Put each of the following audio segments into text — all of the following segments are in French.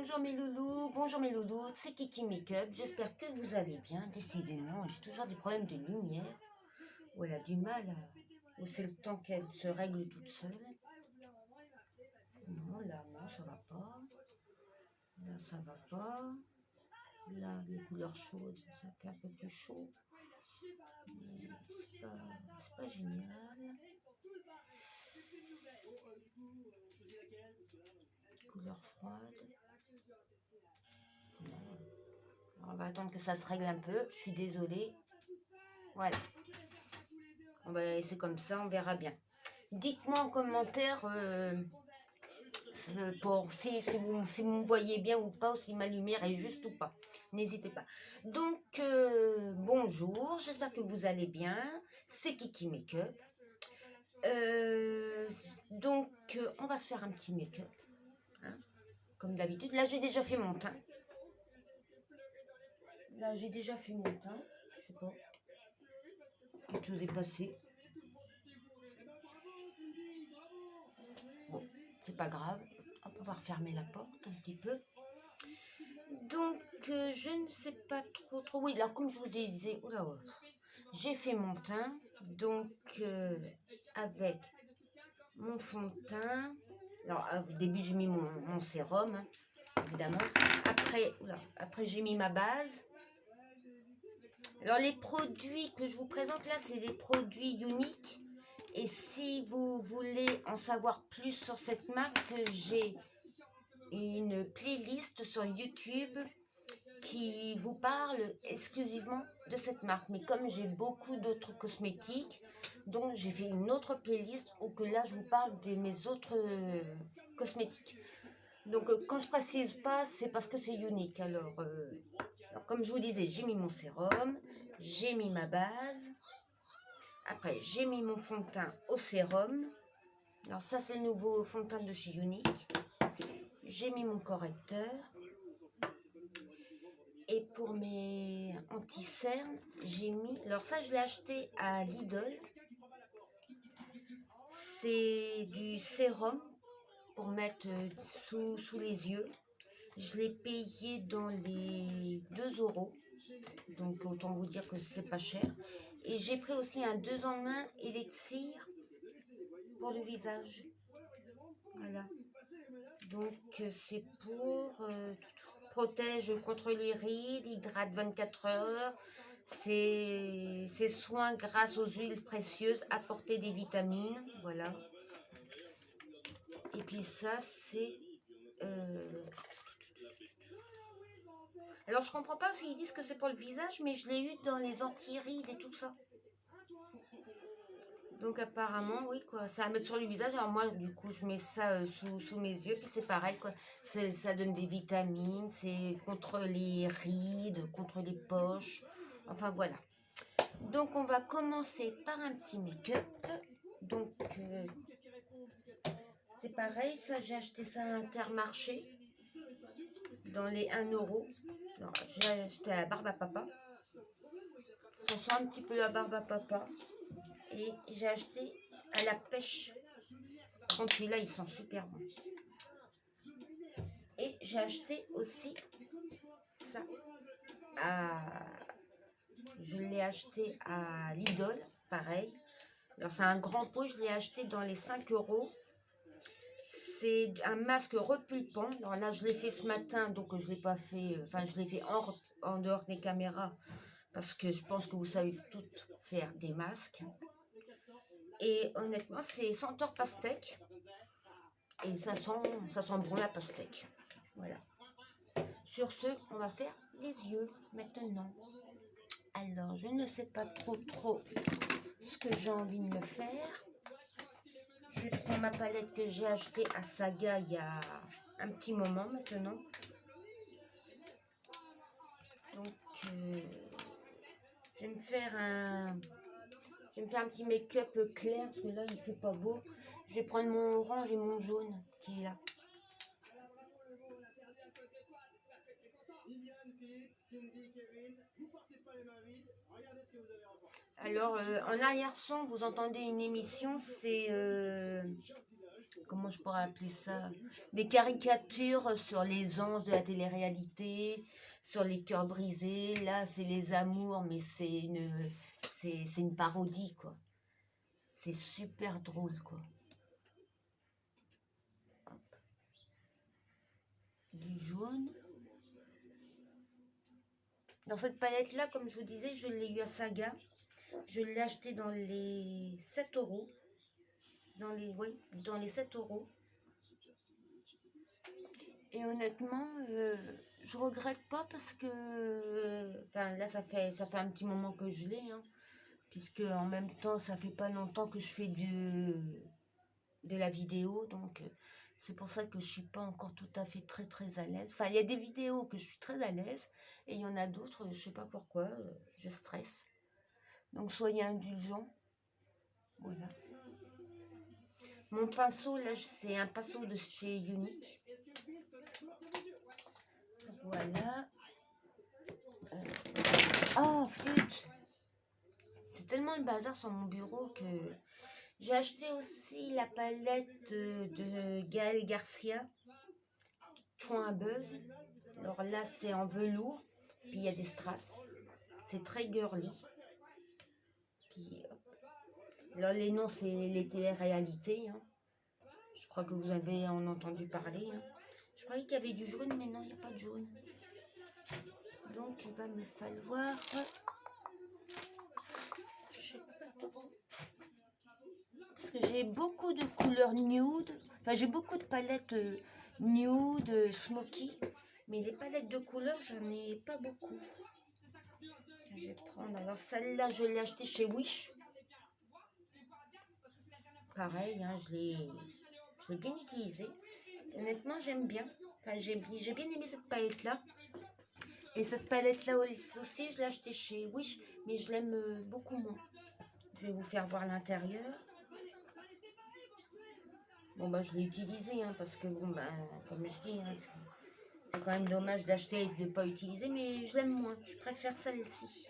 bonjour mes loulous, c'est Kiki Makeup, j'espère que vous allez bien, décidément, j'ai toujours des problèmes de lumière, ou elle a du mal, ou c'est le temps qu'elle se règle toute seule. Non, là, non, ça va pas, là, ça va pas, là, les couleurs chaudes, ça fait un peu plus chaud, mais c'est pas génial. Couleur froide. Non. Alors, on va attendre que ça se règle un peu. Je suis désolée. Voilà. On va la laisser comme ça, on verra bien. Dites-moi en commentaire pour si vous me voyez bien ou pas, ou si ma lumière est juste ou pas. N'hésitez pas. Donc, bonjour, j'espère que vous allez bien. C'est Kiki Makeup. On va se faire un petit make-up. Hein, comme d'habitude. Là, j'ai déjà fait mon teint. Là, j'ai déjà fait mon teint. Je sais pas. Quelque chose est passé. Bon, c'est pas grave. Hop, on va refermer la porte un petit peu. Donc, je ne sais pas trop. Oui, alors comme je vous disais, j'ai fait mon teint. Donc, avec mon fond de teint. Alors, au début, j'ai mis mon sérum, hein, évidemment. Après j'ai mis ma base. Alors, les produits que je vous présente là, c'est des produits uniques. Et si vous voulez en savoir plus sur cette marque, j'ai une playlist sur YouTube qui vous parle exclusivement de cette marque. Mais comme j'ai beaucoup d'autres cosmétiques, donc j'ai fait une autre playlist où que là je vous parle de mes autres cosmétiques. Donc quand je précise pas, c'est parce que c'est unique. Alors comme je vous disais, j'ai mis mon sérum, j'ai mis ma base. Après, j'ai mis mon fond de teint au sérum. Alors ça, c'est le nouveau fond de teint de chez Unique. J'ai mis mon correcteur. Et pour mes anti-cernes, j'ai mis... Alors ça, je l'ai acheté à Lidl. C'est du sérum pour mettre sous les yeux. Je l'ai payé dans les 2 €. Donc autant vous dire que c'est pas cher. Et j'ai pris aussi un 2 en 1 élixir pour le visage. Voilà. Donc c'est pour protège contre les rides, hydrate 24 heures. C'est soins grâce aux huiles précieuses, apporter des vitamines. Voilà. Et puis ça c'est alors je comprends pas parce qu'ils disent que c'est pour le visage, mais je l'ai eu dans les anti-rides et tout ça. Donc apparemment, oui, quoi, ça à mettre sur le visage. Alors moi, du coup, je mets ça sous mes yeux. Puis c'est pareil, quoi. Ça donne des vitamines, c'est contre les rides, contre les poches. Enfin, voilà. Donc on va commencer par un petit make-up. Donc, c'est pareil, ça, j'ai acheté ça à Intermarché. Dans les 1 €. J'ai acheté à la barbe à papa. Ça sent un petit peu la barbe à papa. Et j'ai acheté à la pêche. Par contre, celui-là, il sent super bon. Et j'ai acheté aussi ça. Je l'ai acheté à Lidl, pareil. Alors, c'est un grand pot, je l'ai acheté dans les 5 €. C'est un masque repulpant. Alors là, je l'ai fait ce matin, donc je ne l'ai pas fait... Enfin, je l'ai fait en dehors des caméras. Parce que je pense que vous savez toutes faire des masques. Et honnêtement, c'est senteur pastèque. Et ça sent bon la pastèque. Voilà. Sur ce, on va faire les yeux maintenant. Alors, je ne sais pas trop ce que j'ai envie de me faire. Je prends ma palette que j'ai achetée à Saga il y a un petit moment maintenant. Donc, je vais me faire un petit make-up clair parce que là, il fait pas beau. Je vais prendre mon orange et mon jaune qui est là. Alors, en arrière-son, vous entendez une émission, c'est comment je pourrais appeler ça? Des caricatures sur les anges de la télé-réalité, sur les cœurs brisés. Là, c'est les amours, mais c'est une parodie, quoi. C'est super drôle, quoi. Hop. Du jaune. Dans cette palette-là, comme je vous disais, je l'ai eu à Saga. Je l'ai acheté dans les 7 euros. Dans les 7 euros. Et honnêtement, je regrette pas parce que, enfin là ça fait un petit moment que je l'ai, hein, puisque en même temps ça fait pas longtemps que je fais de la vidéo, donc c'est pour ça que je suis pas encore tout à fait très à l'aise. Enfin il y a des vidéos que je suis très à l'aise et il y en a d'autres, je sais pas pourquoi, je stresse. Donc soyez indulgents, voilà. Mon pinceau là c'est un pinceau de chez Unique. Voilà. Oh, flûte! C'est tellement le bazar sur mon bureau que j'ai acheté aussi la palette de Gaël Garcia, Chouin à Buzz. Alors là, c'est en velours, puis il y a des strass. C'est très girly. Puis, hop. Là, les noms, c'est les téléréalités. Hein. Je crois que vous avez en entendu parler. Hein. Je croyais qu'il y avait du jaune, mais non, il n'y a pas de jaune. Donc, il va me falloir... Je sais pas trop. Parce que j'ai beaucoup de couleurs nude. Enfin, j'ai beaucoup de palettes nude, smoky. Mais les palettes de couleurs, j'en ai pas beaucoup. Je vais prendre. Alors, celle-là, je l'ai achetée chez Wish. Pareil, hein, je l'ai bien utilisée. Honnêtement, j'aime bien. Enfin, j'ai bien aimé cette palette-là. Et cette palette-là aussi, je l'ai achetée chez Wish. Mais je l'aime beaucoup moins. Je vais vous faire voir l'intérieur. Bon, bah, je l'ai utilisé, hein, parce que, bon, bah, comme je dis, hein, c'est quand même dommage d'acheter et de ne pas utiliser, mais je l'aime moins. Je préfère celle-ci.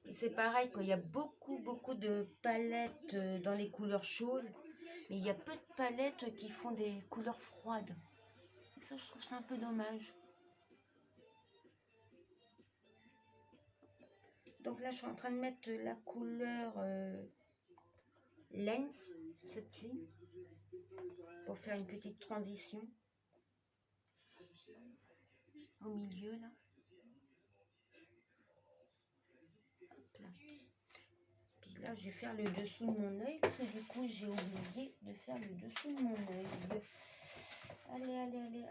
Et c'est pareil, quoi. Il y a beaucoup de palettes dans les couleurs chaudes, mais il y a peu de palettes qui font des couleurs froides. Et ça, je trouve ça un peu dommage. Donc là, je suis en train de mettre la couleur Lens, celle-ci, pour faire une petite transition. Au milieu, là. Hop là. Puis là, je vais faire le dessous de mon œil, parce que du coup, j'ai oublié de faire le dessous de mon œil. Allez.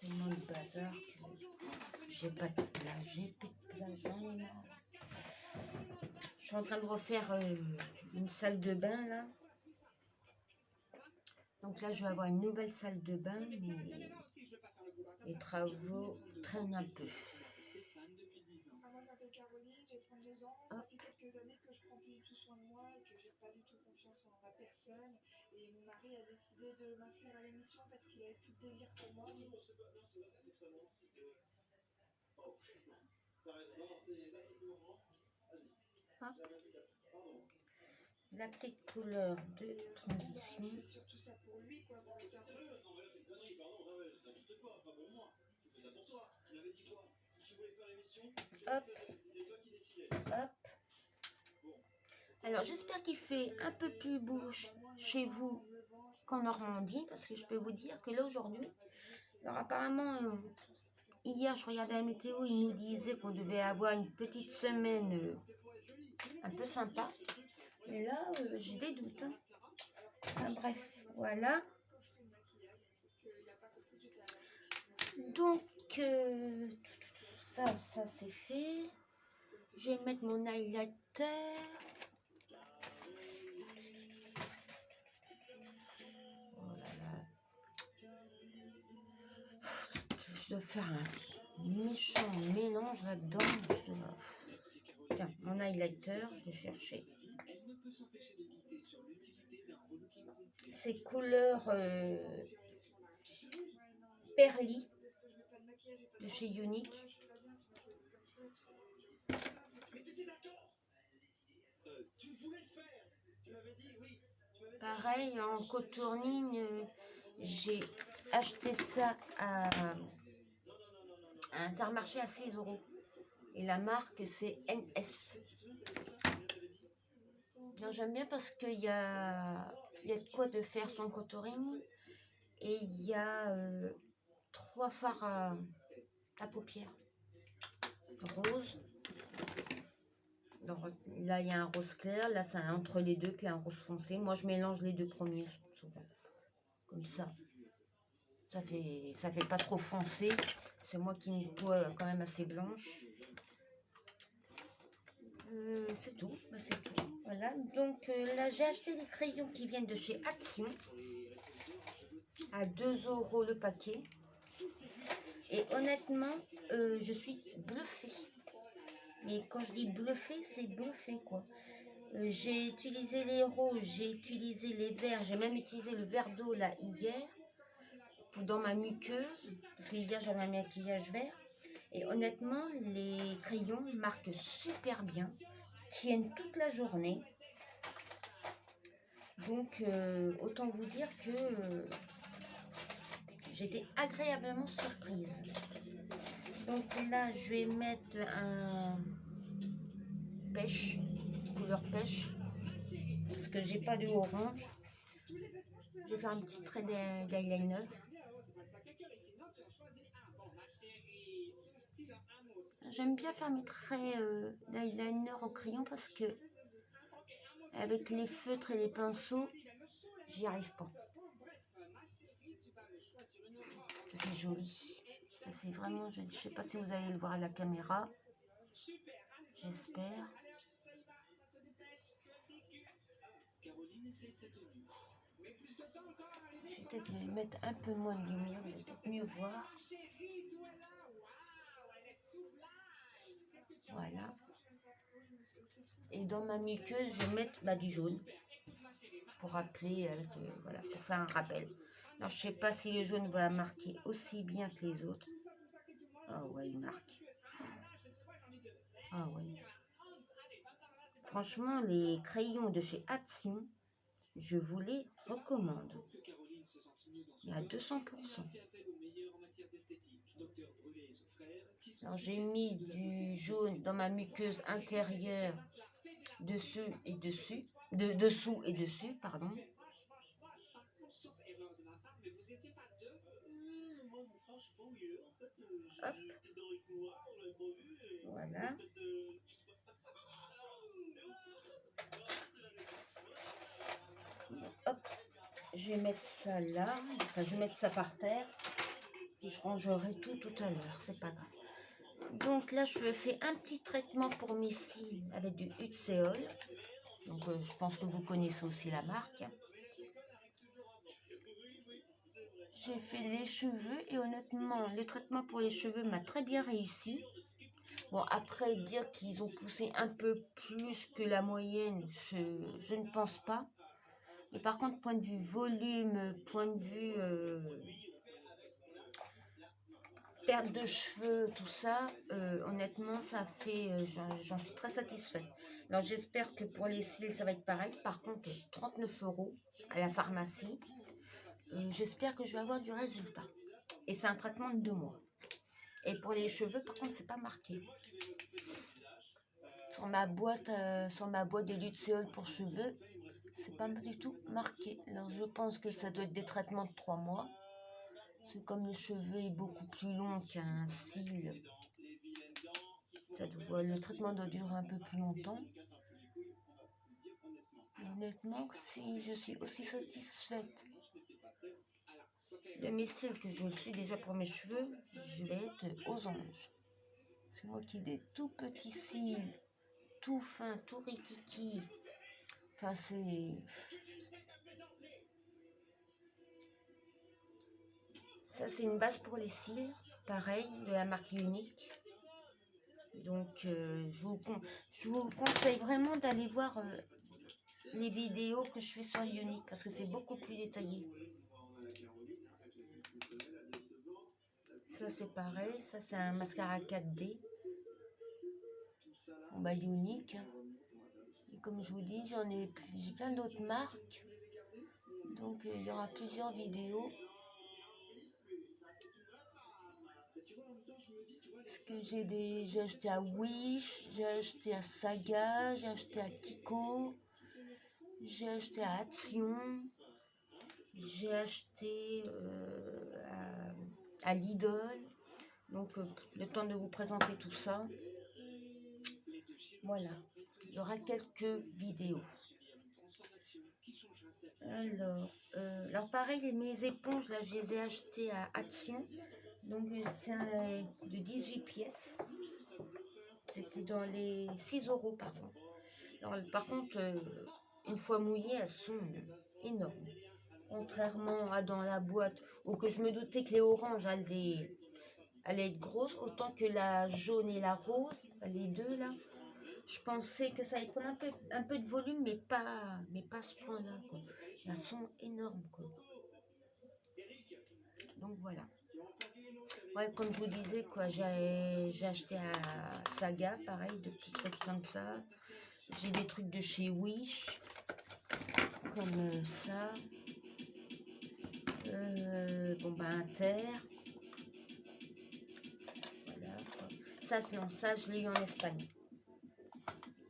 Tellement de bazar que j'ai pas de place, j'en ai marre. Je suis en train de refaire une salle de bain, là. Donc là, je vais avoir une nouvelle salle de bain, mais les travaux traînent un peu. Moi, je m'appelle Caroline, j'ai 32 ans. Ça fait quelques années que je prends plus du tout soin de moi et que j'ai pas du tout confiance en ma personne. Et mon mari a décidé de m'inscrire à l'émission parce qu'il avait plus de désir pour moi. Hop. La petite couleur de transition. Je fais surtout ça pour lui, quoi, pour le faire. Hop. Hop. Alors, j'espère qu'il fait un peu plus beau chez vous qu'en Normandie, parce que je peux vous dire que là, aujourd'hui, alors apparemment, hier, je regardais la météo, il nous disait qu'on devait avoir une petite semaine un peu sympa. Mais là, j'ai des doutes. Hein. Enfin, bref, voilà. Donc, ça c'est fait. Je vais mettre mon highlighter. Oh là là. Je dois faire un méchant mélange là-dedans. Tiens, mon highlighter, je vais chercher. Ces couleurs perly de chez Unique. Pareil, en cotourning, j'ai acheté ça à Intermarché à 6 €. Et la marque, c'est NS. J'aime bien parce il y a de quoi de faire son contouring. Et il y a 3 fards à paupières. Rose. Donc, là, il y a un rose clair. Là, c'est entre les deux, puis un rose foncé. Moi, je mélange les deux premiers, souvent. Comme ça. Ça fait pas trop foncé. C'est moi qui ai une peau quand même assez blanche. C'est tout. Bah, c'est tout. Voilà. Donc, là, j'ai acheté des crayons qui viennent de chez Action. À 2 € le paquet. Et honnêtement, je suis bluffée. Mais quand je dis bluffée, c'est bluffé quoi. J'ai utilisé les roses, j'ai utilisé les verts, j'ai même utilisé le verre d'eau là hier dans ma muqueuse, parce que hier j'avais un maquillage vert. Et honnêtement, les crayons marquent super bien, tiennent toute la journée. Donc autant vous dire que j'étais agréablement surprise. Donc là, je vais mettre un pêche, couleur pêche, parce que j'ai pas de orange. Je vais faire un petit trait d'eyeliner. J'aime bien faire mes traits d'eyeliner au crayon parce que avec les feutres et les pinceaux, j'y arrive pas. C'est joli. Ça fait vraiment joli. Je sais pas si vous allez le voir à la caméra. J'espère. Je vais peut-être mettre un peu moins de lumière, vous allez peut-être mieux voir. Voilà. Et dans ma muqueuse, je vais mettre du jaune pour rappeler, voilà, pour faire un rappel. Alors, je sais pas si le jaune va marquer aussi bien que les autres. Ah ouais, il marque. Ah ouais. Franchement, les crayons de chez Action, je vous les recommande. Il y a 200%. Alors, j'ai mis du jaune dans ma muqueuse intérieure, dessous et dessus, pardon. Hop. Voilà. Hop. Je vais mettre ça là. Enfin, je vais mettre ça par terre. Et je rangerai tout à l'heure. C'est pas grave. Donc là, je fais un petit traitement pour mes cils avec du Utséol. Donc, je pense que vous connaissez aussi la marque. J'ai fait les cheveux et honnêtement, le traitement pour les cheveux m'a très bien réussi. Bon, après, dire qu'ils ont poussé un peu plus que la moyenne, je ne pense pas. Mais par contre, point de vue volume, point de vue perte de cheveux, tout ça, honnêtement, ça fait, j'en suis très satisfaite. Alors, j'espère que pour les cils, ça va être pareil. Par contre, 39 € à la pharmacie. J'espère que je vais avoir du résultat. Et c'est un traitement de 2 mois. Et pour les cheveux, par contre, c'est pas marqué. Sur ma boîte de Luxéol pour cheveux, c'est pas du tout marqué. Alors, je pense que ça doit être des traitements de 3 mois. Parce que comme le cheveu est beaucoup plus long qu'un cil, le traitement doit durer un peu plus longtemps. Et honnêtement, si je suis aussi satisfaite de mes cils que je suis déjà pour mes cheveux, je vais être aux anges. C'est moi qui ai des tout petits cils, tout fins, tout rikiki. Enfin, ça, c'est une base pour les cils, pareil, de la marque Unique. Donc, je vous conseille vraiment d'aller voir les vidéos que je fais sur Unique parce que c'est beaucoup plus détaillé. Ça, c'est pareil. Ça, c'est un mascara 4D. Unique. Et comme je vous dis, j'ai plein d'autres marques. Donc il y aura plusieurs vidéos. Parce que j'ai acheté à Wish, j'ai acheté à Saga, j'ai acheté à Kiko, j'ai acheté à Action, j'ai acheté à Lidl. Donc le temps de vous présenter tout ça. Voilà, il y aura quelques vidéos. Alors pareil, mes éponges, là, je les ai achetées à Action. Donc c'est de 18 pièces. C'était dans les 6 euros, pardon. Alors, par contre, une fois mouillées, elles sont énormes. Contrairement à dans la boîte, où que je me doutais que les oranges allaient être grosses, autant que la jaune et la rose, les deux là, je pensais que ça allait prendre un peu de volume, mais pas à ce point-là, quoi. Elles sont énormes, quoi. Donc voilà. Ouais, comme je vous disais, quoi, j'ai acheté à Saga, pareil, de petits trucs comme ça. J'ai des trucs de chez Wish, comme ça. Bon, bah, Inter. Voilà, quoi. Ça, je l'ai eu en Espagne.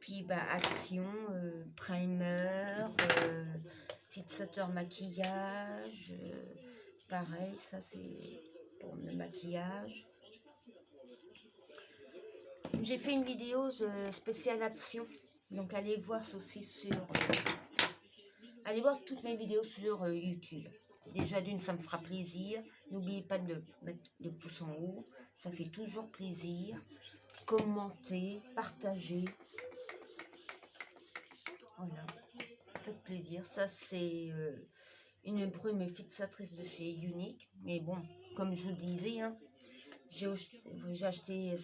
Puis, bah, Action, Primer, fixateur maquillage. Pareil, ça, c'est pour le maquillage. J'ai fait une vidéo spéciale Action. Donc, allez voir aussi allez voir toutes mes vidéos sur YouTube. Déjà d'une, ça me fera plaisir. N'oubliez pas de mettre le pouce en haut. Ça fait toujours plaisir. Commentez, partagez. Voilà. Faites plaisir. Ça, c'est une brume fixatrice de chez Unique. Mais bon, comme je vous disais, hein, j'ai acheté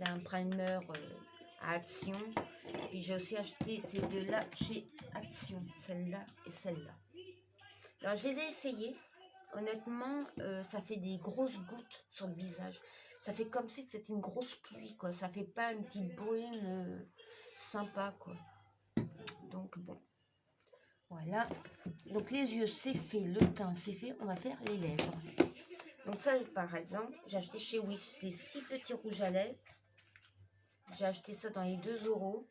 un primer à Action. Et j'ai aussi acheté ces deux-là chez Action. Celle-là et celle-là. Alors, je les ai essayées. Honnêtement, ça fait des grosses gouttes sur le visage. Ça fait comme si c'était une grosse pluie, quoi. Ça fait pas une petite brume sympa, quoi. Donc, bon. Voilà. Donc, les yeux, c'est fait. Le teint, c'est fait. On va faire les lèvres. Donc, ça, par exemple, j'ai acheté chez Wish ces 6 petits rouges à lèvres. J'ai acheté ça dans les 2 euros.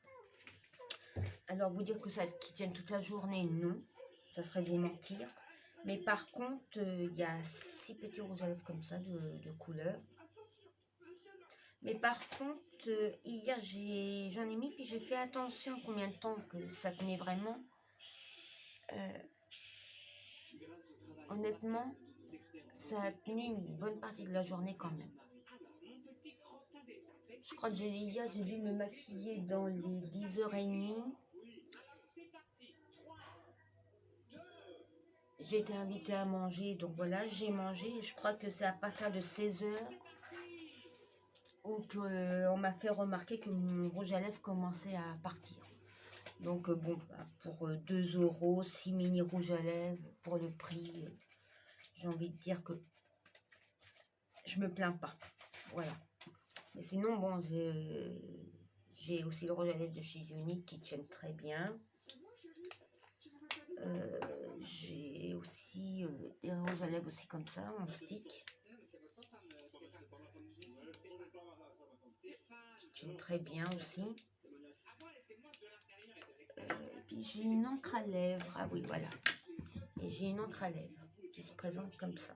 Alors, vous dire que ça qui tienne toute la journée, non. Ça serait vous mentir. Mais par contre, il y a 6 petits rouges à lèvres comme ça, de couleur. Mais par contre, hier, j'en ai mis, puis j'ai fait attention à combien de temps que ça tenait vraiment. Honnêtement, ça a tenu une bonne partie de la journée quand même. Je crois que hier, j'ai dû me maquiller dans les 10h30. J'ai été invitée à manger, donc voilà, j'ai mangé. Je crois que c'est à partir de 16h où on m'a fait remarquer que mon rouge à lèvres commençait à partir. Donc bon, bah, pour 2 euros, 6 mini rouges à lèvres, pour le prix, j'ai envie de dire que je me plains pas. Voilà. Mais sinon, bon, j'ai aussi le rouge à lèvres de chez Unique qui tiennent très bien. J'ai aussi des rouges à lèvres aussi comme ça, en stick. Qui tiennent très bien aussi. Et puis j'ai une encre à lèvres. Ah oui, voilà. Et j'ai une encre à lèvres qui se présente comme ça.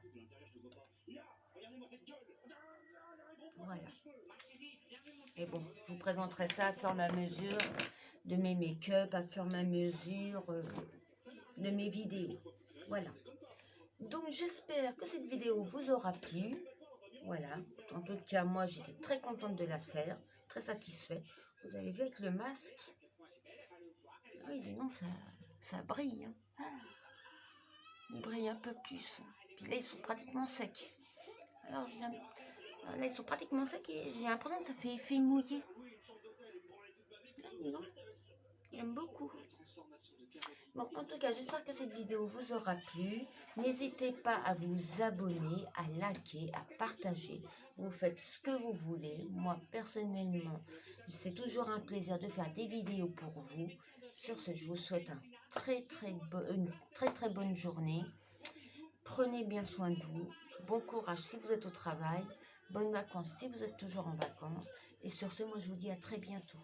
Voilà. Et bon, je vous présenterai ça à fur et à mesure de mes make-up, à fur et à mesure de mes vidéos. Voilà. Donc j'espère que cette vidéo vous aura plu. Voilà. En tout cas, moi j'étais très contente de la faire, très satisfaite. Vous avez vu avec le masque. Oui, mais non, ça brille. Hein. Il brille un peu plus. Puis là, ils sont pratiquement secs. Alors, là, ils sont pratiquement secs et j'ai l'impression que ça fait effet mouillé. J'aime beaucoup. Bon, en tout cas, j'espère que cette vidéo vous aura plu. N'hésitez pas à vous abonner, à liker, à partager. Vous faites ce que vous voulez. Moi, personnellement, c'est toujours un plaisir de faire des vidéos pour vous. Sur ce, je vous souhaite un une très bonne journée. Prenez bien soin de vous. Bon courage si vous êtes au travail. Bonnes vacances si vous êtes toujours en vacances. Et sur ce, moi je vous dis à très bientôt.